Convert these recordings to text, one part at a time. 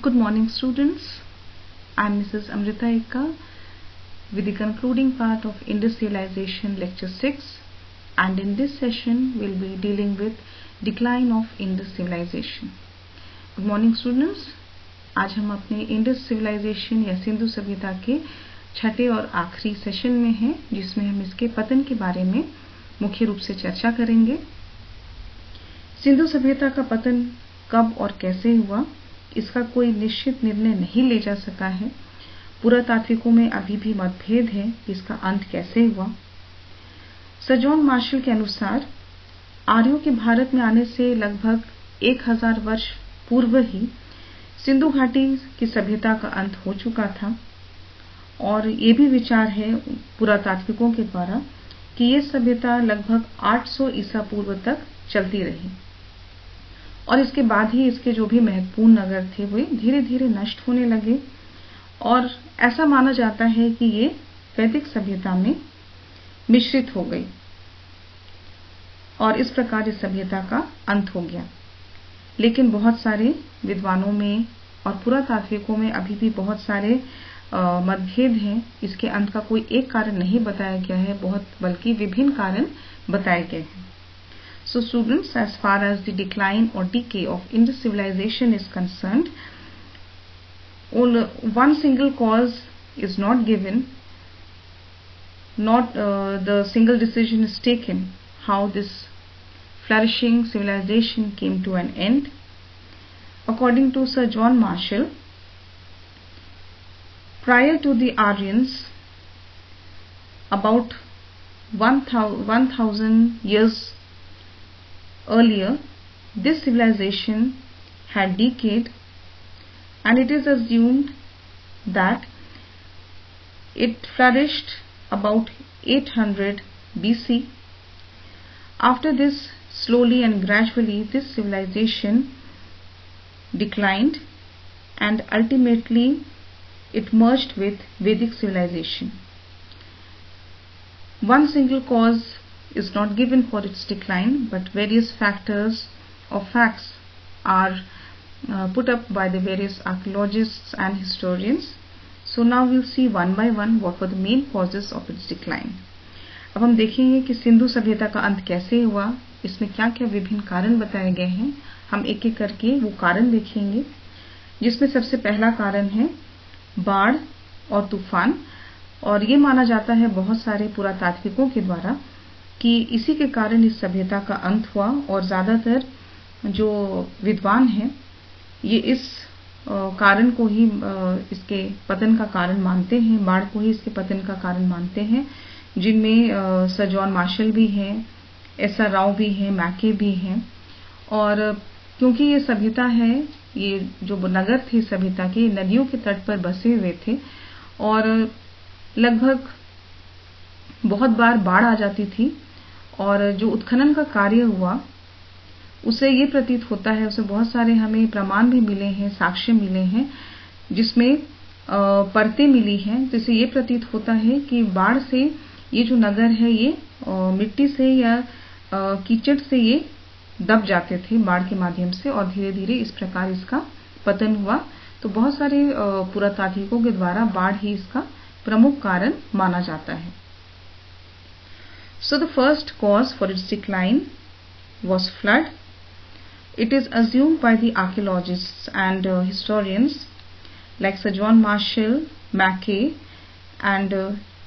Good morning, students. I am Mrs. Amrita Eka with the concluding part of Indus Civilization Lecture 6, and in this session we will be dealing with decline of Indus Civilization. Good morning, students. आज हम अपने Indus civilisation या सिंधु सभ्यता के छठे और आखिरी session में हैं, जिसमें हम इसके पतन के बारे में मुख्य रूप से चर्चा करेंगे। सिंधु सभ्यता का पतन कब और कैसे हुआ, इसका कोई निश्चित निर्णय नहीं ले जा सका है। पुरातात्विकों में अभी भी मतभेद है कि इसका अंत कैसे हुआ। सर जॉन मार्शल के अनुसार आर्यों के भारत में आने से लगभग 1000 वर्ष पूर्व ही सिंधु घाटी की सभ्यता का अंत हो चुका था, और ये भी विचार है पुरातात्विकों के द्वारा कि ये सभ्यता लगभग 800 ईसा पूर्व तक चलती रही, और इसके बाद ही इसके जो भी महत्वपूर्ण नगर थे वे धीरे धीरे नष्ट होने लगे, और ऐसा माना जाता है कि ये वैदिक सभ्यता में मिश्रित हो गई, और इस प्रकार इस सभ्यता का अंत हो गया। लेकिन बहुत सारे विद्वानों में और पुरातात्विकों में अभी भी बहुत सारे मतभेद हैं। इसके अंत का कोई एक कारण नहीं बताया गया है, बल्कि विभिन्न कारण बताए गए हैं। So students, as far as the decline or decay of Indus civilization is concerned, one single cause is not given, the single decision is taken how this flourishing civilization came to an end. According to Sir John Marshall, prior to the Aryans, about 1000 years earlier, this civilization had decayed, and it is assumed that it flourished about 800 BC. After this, slowly and gradually, this civilization declined, and ultimately it merged with Vedic civilization. One single cause is not given for its decline, but various factors or facts are put up by the various archaeologists and historians. So now we'll see one by one what were the main causes of its decline. अब हम देखेंगे कि सिंधु सभ्यता का अंत कैसे हुआ, इसमें क्या क्या विभिन्न कारण बताए गए हैं। हम एक एक करके वो कारण देखेंगे, जिसमें सबसे पहला कारण है बाढ़ और तूफान। और ये माना जाता है बहुत सारे पुरातात्विकों के द्वारा कि इसी के कारण इस सभ्यता का अंत हुआ, और ज्यादातर जो विद्वान हैं ये इस कारण को ही इसके पतन का कारण मानते हैं, बाढ़ को ही इसके पतन का कारण मानते हैं, जिनमें सर जॉन मार्शल भी हैं, एसआर राव भी हैं, मैके भी हैं। और क्योंकि ये सभ्यता है, ये जो नगर थे सभ्यता के नदियों के तट पर बसे हुए थे, और लगभग बहुत बार बाढ़ आ जाती थी, और जो उत्खनन का कार्य हुआ उसे ये प्रतीत होता है, उसे बहुत सारे हमें प्रमाण भी मिले हैं, साक्ष्य मिले हैं, जिसमें परतें मिली हैं, जिससे ये प्रतीत होता है कि बाढ़ से ये जो नगर है ये मिट्टी से या कीचड़ से ये दब जाते थे बाढ़ के माध्यम से, और धीरे धीरे इस प्रकार इसका पतन हुआ। तो बहुत सारे पुरातात्विकों के द्वारा बाढ़ ही इसका प्रमुख कारण माना जाता है। So the first cause for its decline was flood. It is assumed by the archaeologists and historians like Sir John Marshall, Mackay, and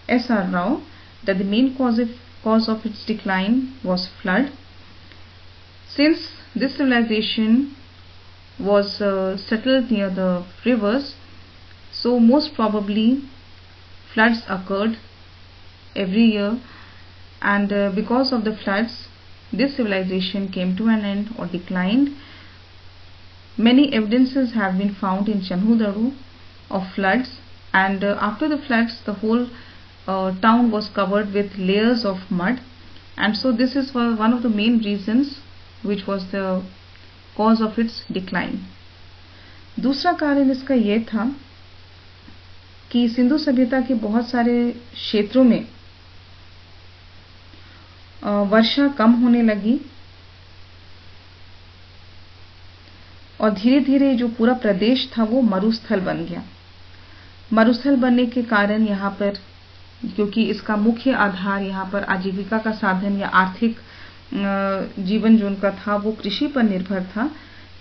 S.R. Rao that the main cause of its decline was flood. Since this civilization was settled near the rivers, so most probably floods occurred every year. And because of the floods, this civilization came to an end or declined. Many evidences have been found in Chanhudaru of floods, and after the floods, the whole town was covered with layers of mud, and so this is one of the main reasons which was the cause of its decline. दूसरा कारण इसका ये था कि सिंधु सभ्यता के बहुत सारे क्षेत्रों में वर्षा कम होने लगी, और धीरे धीरे जो पूरा प्रदेश था वो मरुस्थल बन गया। मरुस्थल बनने के कारण यहाँ पर, क्योंकि इसका मुख्य आधार यहाँ पर आजीविका का साधन या आर्थिक जीवन जो उनका था वो कृषि पर निर्भर था,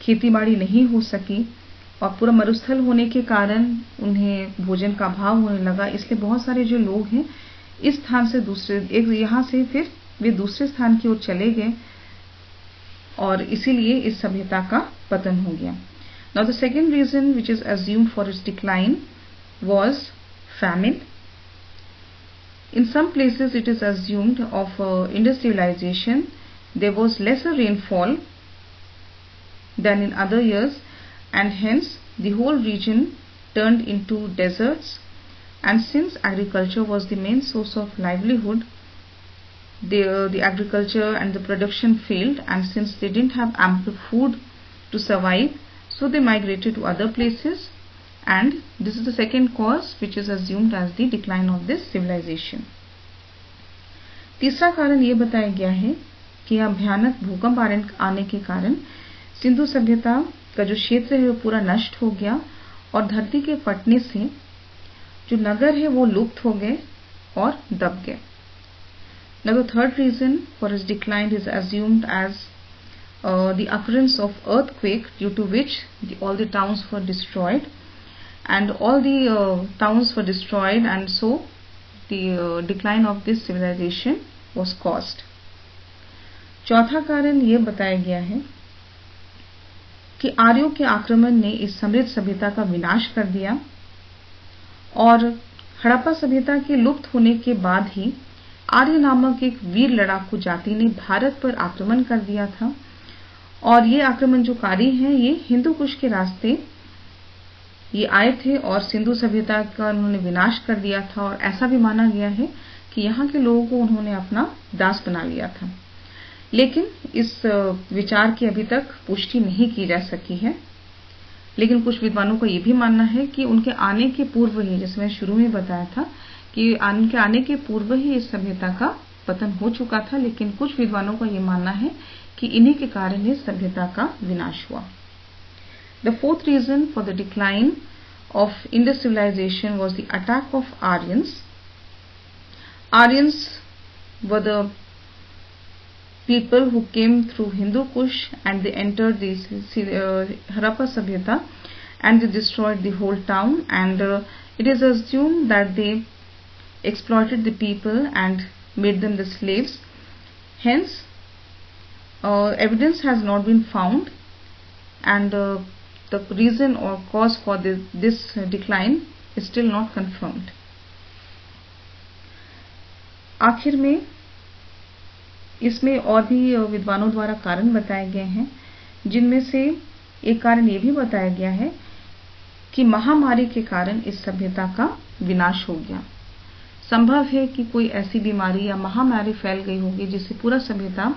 खेतीबाड़ी नहीं हो सकी और पूरा मरुस्थल होने के कारण उन्हें भोजन का अभाव होने लगा। इसलिए बहुत सारे जो लोग हैं इस स्थान से दूसरे, एक यहाँ से फिर वे दूसरे स्थान की ओर चले गए और इसीलिए इस सभ्यता का पतन हो गया। Now the second reason which is assumed for its decline was famine. In some places it is assumed of Indus civilization there was lesser rainfall than in other years, and hence the whole region turned into deserts, and since agriculture was the main source of livelihood, the agriculture and the production failed, and since they didn't have ample food to survive, so they migrated to other places, and this is the second cause which is assumed as the decline of this civilization. तीसरा कारण ये बताया गया है कि यह भयानक भूकंप आने के कारण सिंधु सभ्यता का जो क्षेत्र है वो पूरा नष्ट हो गया और धरती के फटने से जो नगर है वो लुप्त हो गए और दब गए। Now the third reason for its decline is assumed as the occurrence of earthquake, due to which all the towns were destroyed, and all the towns were destroyed, and so the decline of this civilization was caused. चौथा कारण ये बताया गया है कि आर्यों के आक्रमण ने इस समृद्ध सभ्यता का विनाश कर दिया और हड़प्पा सभ्यता के लुप्त होने के बाद ही आर्य नामक एक वीर लड़ाकू जाति ने भारत पर आक्रमण कर दिया था और ये आक्रमण जो कारी हैं ये हिंदू कुश के रास्ते ये आए थे और सिंधु सभ्यता का उन्होंने विनाश कर दिया था और ऐसा भी माना गया है कि यहाँ के लोगों को उन्होंने अपना दास बना लिया था। लेकिन इस विचार की अभी तक पुष्टि नहीं की जा सकी है, लेकिन कुछ विद्वानों का ये भी मानना है कि उनके आने के पूर्व ही, जैसे मैं शुरू में बताया था कि उनके आने के पूर्व ही इस सभ्यता का पतन हो चुका था, लेकिन कुछ विद्वानों का ये मानना है कि इन्हीं के कारण इस सभ्यता का विनाश हुआ। The fourth reason for the decline of Indus civilization was the attack of Aryans. Aryans were the people who came through Hindu Kush and they entered the Harappa Sabhyata and they destroyed the whole town, and it is assumed that they exploited the people and made them the slaves. Hence, evidence has not been found, and the reason or cause for this decline is still not confirmed. आखिर में इसमें और भी विद्वानों द्वारा कारण बताए गए हैं, जिनमें से एक कारण ये भी बताया गया है कि महामारी के कारण इस सभ्यता का विनाश हो गया। संभव है कि कोई ऐसी बीमारी या महामारी फैल गई होगी जिससे पूरा सभ्यता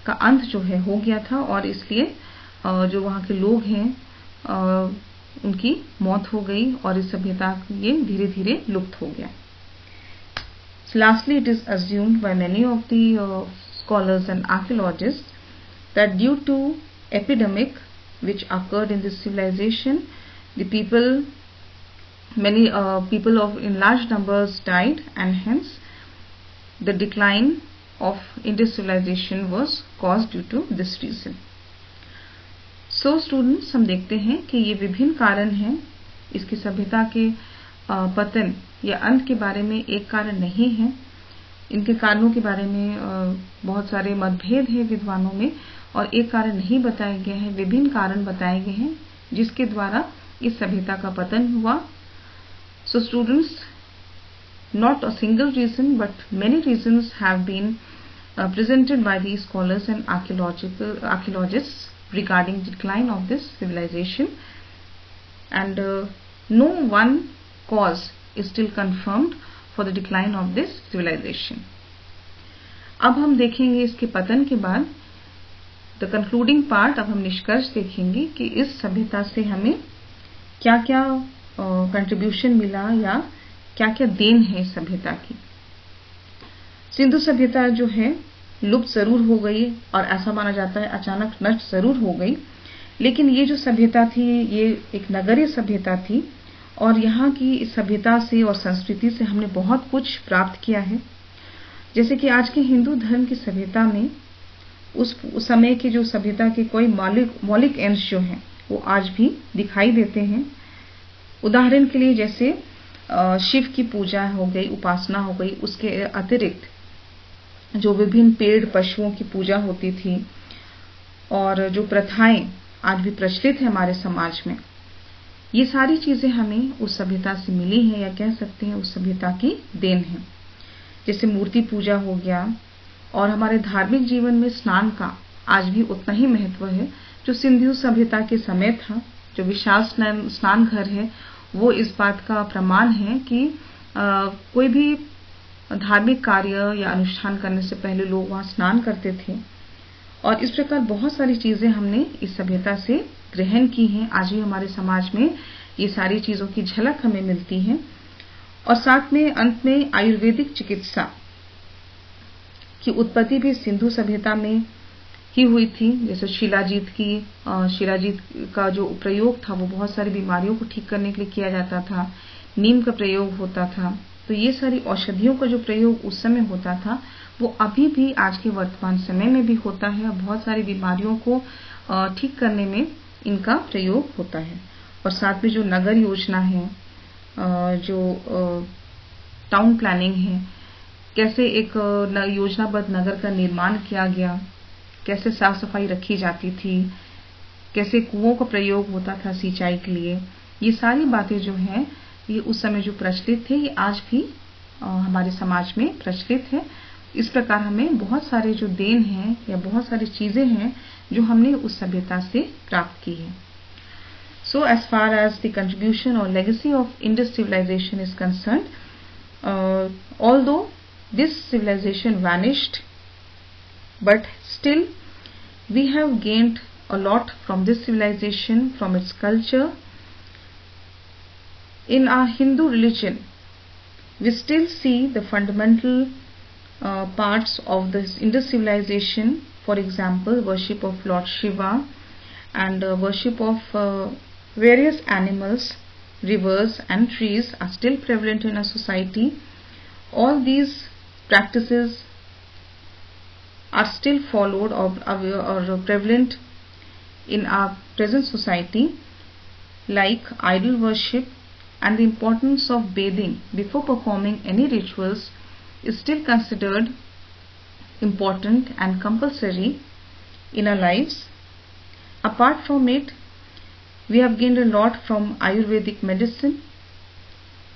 का अंत जो है हो गया था और इसलिए जो वहाँ के लोग हैं उनकी मौत हो गई और इस सभ्यता ये धीरे धीरे लुप्त हो गया। Lastly, it is assumed by many of the scholars and archaeologists that due to epidemic which occurred in this civilization, many people in large numbers died, and hence the decline of Indus civilization was caused due to this reason. So students, हम देखते हैं कि ये विभिन्न कारण हैं इसकी सभ्यता के पतन या अंत के बारे में। एक कारण नहीं है, इनके कारणों के बारे में बहुत सारे मतभेद हैं विद्वानों में और एक कारण नहीं बताया गया है, विभिन्न कारण बताए गए हैं जिसके द्वारा इस सभ्यता का पतन हुआ। So students, not a single reason but many reasons have been presented by these scholars and archaeologists regarding the decline of this civilization, and no one cause is still confirmed for the decline of this civilization. अब हम देखेंगे इसके पतन के बाद the concluding part, अब हम निष्कर्ष देखेंगे कि इस सभ्यता से हमें क्या क्या कंट्रीब्यूशन मिला या क्या क्या देन है इस सभ्यता की। सिंधु सभ्यता जो है लुप्त जरूर हो गई और ऐसा माना जाता है अचानक नष्ट जरूर हो गई, लेकिन ये जो सभ्यता थी ये एक नगरीय सभ्यता थी और यहाँ की इस सभ्यता से और संस्कृति से हमने बहुत कुछ प्राप्त किया है। जैसे कि आज के हिंदू धर्म की सभ्यता में उस समय के जो सभ्यता के कोई मौलिक अंश जो हैं वो आज भी दिखाई देते हैं। उदाहरण के लिए जैसे शिव की पूजा हो गई, उपासना हो गई, उसके अतिरिक्त जो विभिन्न पेड़ पशुओं की पूजा होती थी और जो प्रथाएं आज भी प्रचलित है हमारे समाज में, ये सारी चीजें हमें उस सभ्यता से मिली हैं या कह सकते हैं उस सभ्यता की देन है। जैसे मूर्ति पूजा हो गया और हमारे धार्मिक जीवन में स्नान का आज भी उतना ही महत्व है जो सिंधु सभ्यता के समय था। जो विशाल स्नान घर है वो इस बात का प्रमाण है कि कोई भी धार्मिक कार्य या अनुष्ठान करने से पहले लोग वहां स्नान करते थे और इस प्रकार बहुत सारी चीजें हमने इस सभ्यता से ग्रहण की हैं। आज भी हमारे समाज में ये सारी चीजों की झलक हमें मिलती है। और साथ में अंत में आयुर्वेदिक चिकित्सा की उत्पत्ति भी सिंधु सभ्यता में ही हुई थी। जैसे शिलाजीत का जो प्रयोग था वो बहुत सारी बीमारियों को ठीक करने के लिए किया जाता था। नीम का प्रयोग होता था। तो ये सारी औषधियों का जो प्रयोग उस समय होता था वो अभी भी आज के वर्तमान समय में भी होता है और बहुत सारी बीमारियों को ठीक करने में इनका प्रयोग होता है। और साथ में जो नगर योजना है, जो टाउन प्लानिंग है, कैसे एक योजनाबद्ध नगर का निर्माण किया गया, कैसे साफ सफाई रखी जाती थी, कैसे कुओं का प्रयोग होता था सिंचाई के लिए, ये सारी बातें जो हैं ये उस समय जो प्रचलित थे ये आज भी हमारे समाज में प्रचलित है। इस प्रकार हमें बहुत सारे जो देन हैं या बहुत सारी चीजें हैं जो हमने उस सभ्यता से प्राप्त की है। So as far as the contribution or legacy of Indus civilization is concerned, although this civilization vanished, but still we have gained a lot from this civilization, from its culture. In our Hindu religion, we still see the fundamental parts of this Indus civilization. For example, worship of Lord Shiva and worship of various animals, rivers and trees are still prevalent in our society. All these practices are still followed or prevalent in our present society, like idol worship, and the importance of bathing before performing any rituals is still considered important and compulsory in our lives. Apart from it, we have gained a lot from Ayurvedic medicine.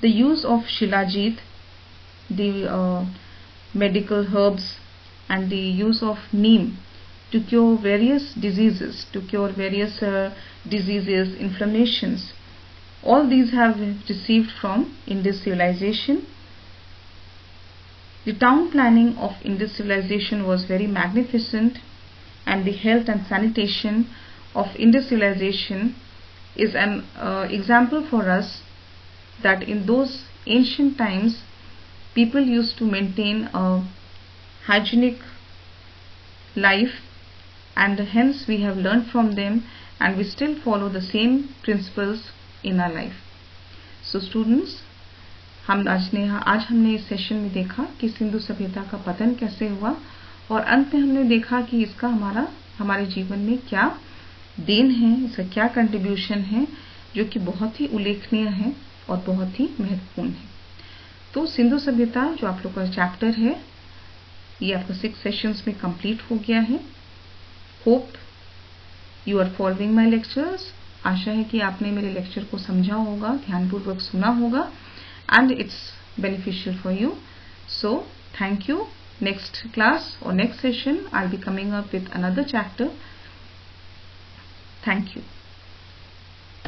The use of Shilajit, the medical herbs, and the use of neem to cure various diseases, inflammations. All these have received from Indus civilization. The town planning of Indus civilization was very magnificent, and the health and sanitation of Indus civilization is an example for us that in those ancient times people used to maintain a hygienic life, and hence we have learned from them and we still follow the same principles in our life. So students, आज हमने इस session में देखा कि सिंधु सभ्यता का पतन कैसे हुआ और अंत में हमने देखा कि इसका हमारे जीवन में क्या देन है, इसका क्या कंट्रीब्यूशन है जो कि बहुत ही उल्लेखनीय है और बहुत ही महत्वपूर्ण है। तो सिंधु सभ्यता जो आप लोग का चैप्टर है ये आपका 6 सेशंस में कंप्लीट हो गया है। Hope you are following my lectures. आशा है कि आपने मेरे लेक्चर को समझा होगा, ध्यानपूर्वक सुना होगा and it's beneficial for you. So thank you. Next class or next session I'll be coming up with another chapter. Thank you.